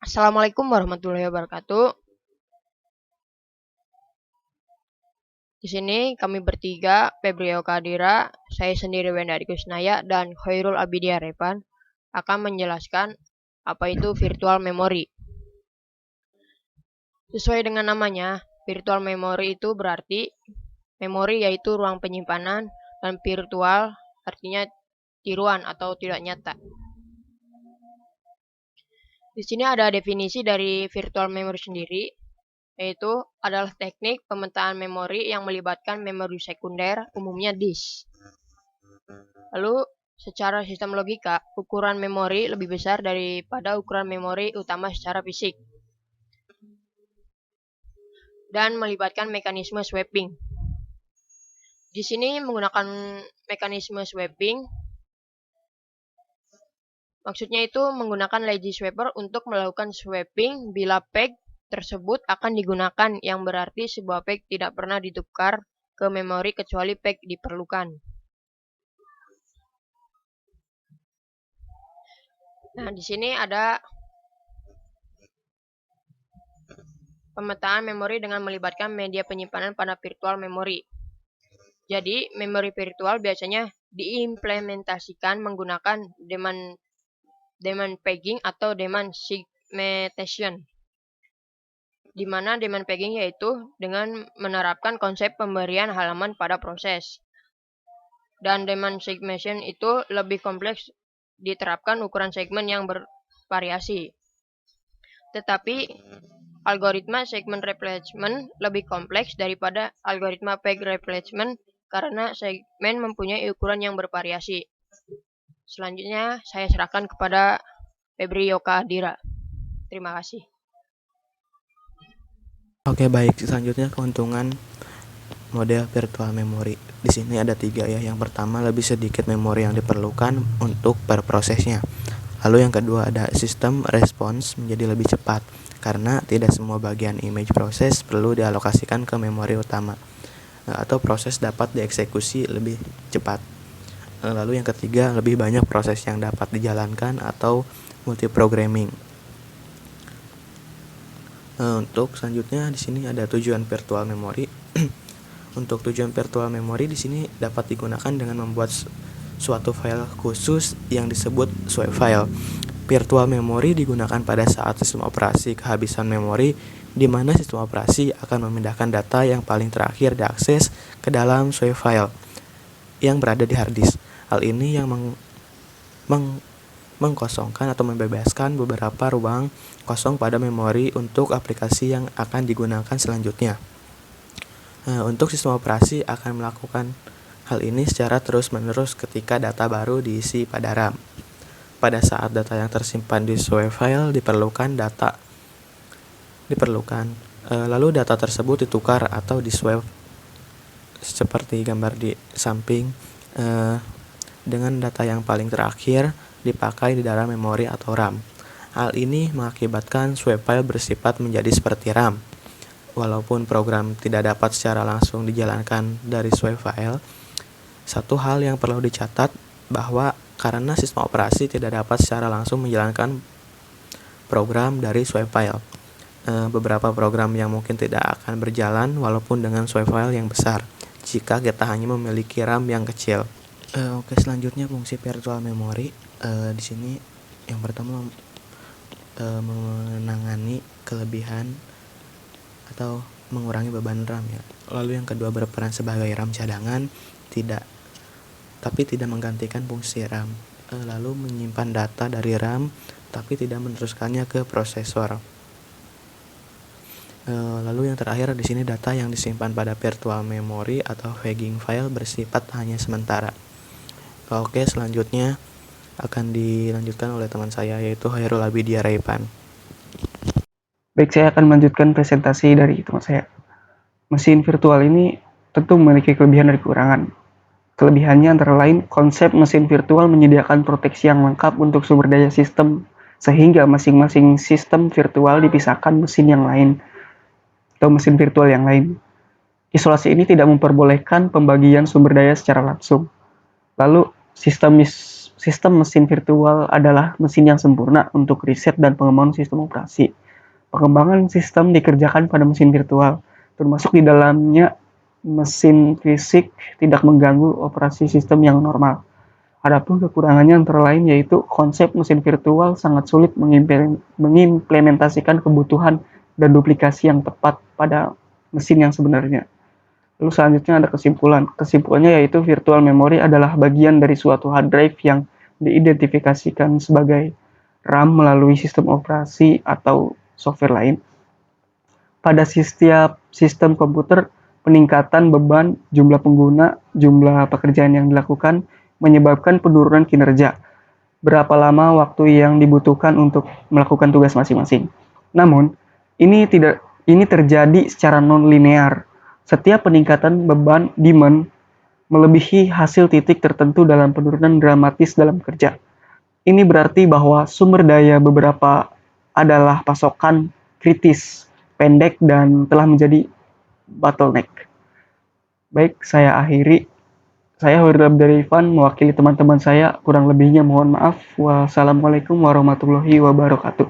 Assalamualaikum warahmatullahi wabarakatuh. Di sini kami bertiga, Febrio Kadira, saya sendiri Wenda Kusnaya, dan Khairul Abidia Repan akan menjelaskan apa itu virtual memory. Sesuai dengan namanya, virtual memory itu berarti memori yaitu ruang penyimpanan dan virtual artinya tiruan atau tidak nyata. Di sini ada definisi dari virtual memory sendiri, yaitu adalah teknik pemetaan memori yang melibatkan memori sekunder, umumnya disk. Lalu, secara sistem logika, ukuran memori lebih besar daripada ukuran memori utama secara fisik, dan melibatkan mekanisme swapping. Di sini menggunakan mekanisme swapping, maksudnya itu menggunakan lazy swapper untuk melakukan swapping bila peg tersebut akan digunakan, yang berarti sebuah peg tidak pernah ditukar ke memori kecuali peg diperlukan. Nah, di sini ada pemetaan memori dengan melibatkan media penyimpanan pada virtual memory. Jadi, memori virtual biasanya diimplementasikan menggunakan demand pegging atau demand segmentation, di mana demand pegging yaitu dengan menerapkan konsep pemberian halaman pada proses. Dan demand segmentation itu lebih kompleks, diterapkan ukuran segmen yang bervariasi. Tetapi algoritma segment replacement lebih kompleks daripada algoritma peg replacement karena segmen mempunyai ukuran yang bervariasi. Selanjutnya saya serahkan kepada Febrio Kadira. Terima kasih. Oke, baik. Selanjutnya keuntungan model virtual memory. Di sini ada 3 ya. Yang pertama, lebih sedikit memori yang diperlukan untuk per prosesnya. Lalu yang kedua, ada sistem respons menjadi lebih cepat karena tidak semua bagian image proses perlu dialokasikan ke memori utama, atau proses dapat dieksekusi lebih cepat. Lalu yang ketiga, lebih banyak proses yang dapat dijalankan atau multiprogramming. Untuk selanjutnya di sini ada tujuan virtual memory. Untuk tujuan virtual memory di sini dapat digunakan dengan membuat suatu file khusus yang disebut swipe file. Virtual memory digunakan pada saat sistem operasi kehabisan memori, di mana sistem operasi akan memindahkan data yang paling terakhir diakses ke dalam swipe file yang berada di hard disk. Hal ini yang mengkosongkan atau membebaskan beberapa ruang kosong pada memori untuk aplikasi yang akan digunakan selanjutnya. Untuk sistem operasi akan melakukan hal ini secara terus-menerus ketika data baru diisi pada RAM. Pada saat data yang tersimpan di swipe file lalu data tersebut ditukar atau di swipe seperti gambar di samping, dengan data yang paling terakhir dipakai di dalam memori atau RAM. Hal ini mengakibatkan swipe file bersifat menjadi seperti RAM. Walaupun program tidak dapat secara langsung dijalankan dari swipe file, satu hal yang perlu dicatat bahwa karena sistem operasi tidak dapat secara langsung menjalankan program dari swipe file, beberapa program yang mungkin tidak akan berjalan walaupun dengan swipe file yang besar jika kita hanya memiliki RAM yang kecil. Oke, selanjutnya fungsi virtual memory. Di sini yang pertama menangani kelebihan atau mengurangi beban RAM ya. Lalu yang kedua, berperan sebagai RAM cadangan, tapi tidak menggantikan fungsi RAM. Lalu menyimpan data dari RAM tapi tidak meneruskannya ke prosesor. Lalu yang terakhir di sini, data yang disimpan pada virtual memory atau pegging file bersifat hanya sementara. Oke, selanjutnya akan dilanjutkan oleh teman saya, yaitu Khairul Abidia Repan. Baik, saya akan melanjutkan presentasi dari teman saya. Mesin virtual ini tentu memiliki kelebihan dan kekurangan. Kelebihannya antara lain, konsep mesin virtual menyediakan proteksi yang lengkap untuk sumber daya sistem, sehingga masing-masing sistem virtual dipisahkan mesin yang lain atau mesin virtual yang lain. Isolasi ini tidak memperbolehkan pembagian sumber daya secara langsung. Lalu, sistem mesin virtual adalah mesin yang sempurna untuk riset dan pengembangan sistem operasi. Pengembangan sistem dikerjakan pada mesin virtual, termasuk di dalamnya mesin fisik tidak mengganggu operasi sistem yang normal. Adapun kekurangannya antara lain yaitu konsep mesin virtual sangat sulit mengimplementasikan kebutuhan dan duplikasi yang tepat pada mesin yang sebenarnya. Lalu selanjutnya ada kesimpulan. Kesimpulannya yaitu virtual memory adalah bagian dari suatu hard drive yang diidentifikasikan sebagai RAM melalui sistem operasi atau software lain. Pada setiap sistem komputer, peningkatan beban, jumlah pengguna, jumlah pekerjaan yang dilakukan menyebabkan penurunan kinerja. Berapa lama waktu yang dibutuhkan untuk melakukan tugas masing-masing. Namun, ini terjadi secara non-linear. Setiap peningkatan beban demand melebihi hasil titik tertentu dalam penurunan dramatis dalam kerja. Ini berarti bahwa sumber daya beberapa adalah pasokan kritis, pendek, dan telah menjadi bottleneck. Baik, saya akhiri. Saya Hurrib dari Ivan, mewakili teman-teman saya. Kurang lebihnya mohon maaf. Wassalamualaikum warahmatullahi wabarakatuh.